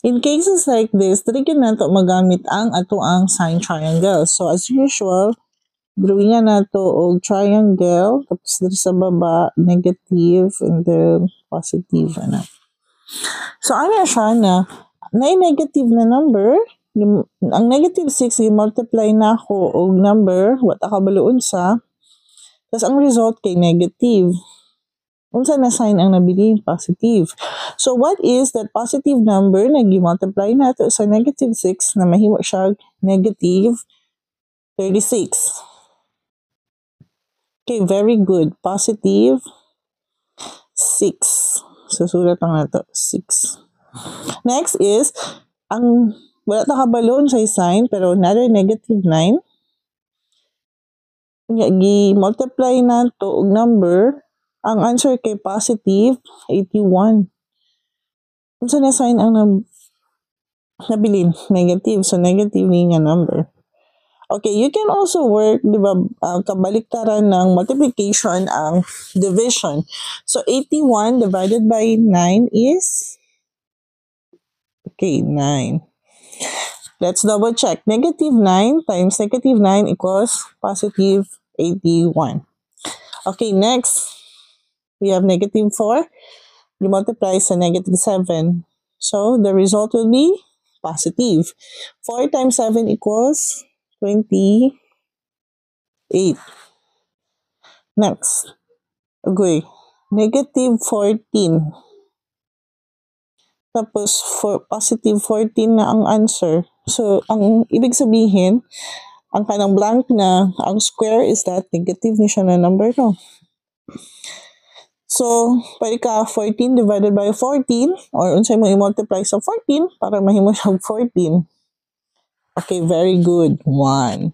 In cases like this, dili gyud nato magamit ang ato ang sign triangle. So as usual, drawingan nato og triangle, tapos diri sa baba negative and then positive ana. So ana siya na negative na number, ang negative 6 i-multiply na ako og number what kabalo unsa, tapos ang result kay negative. Unsa na sign ang nabili? Positive. So what is that positive number na gi-multiply nato sa negative 6 na mahimo siya negative 36? Okay, very good. Positive 6. Susulat lang nato 6. Next is ang wala ta kabalo sa sign pero another negative 9. Gi-multiply nato og number, ang answer kay positive 81. Unsa na sign ang nabilin? Negative. So, negative ni nga number. Okay, you can also work, di ba, kabaliktaran ng multiplication ang division. So, 81 divided by 9 is? Okay, 9. Let's double check. Negative 9 times negative 9 equals positive 81. Okay, next. We have negative 4. You multiply sa negative 7. So, the result will be positive. 4 times 7 equals 28. Next. Okay. Negative 14. Tapos, positive 14 na ang answer. So, ang ibig sabihin, ang kanang blank na, ang square is that negative ni siya na number, no? So, pwede ka 14 divided by 14 or unsay mo i-multiply sa 14 para mahimo siyang 14. Okay, very good. 1.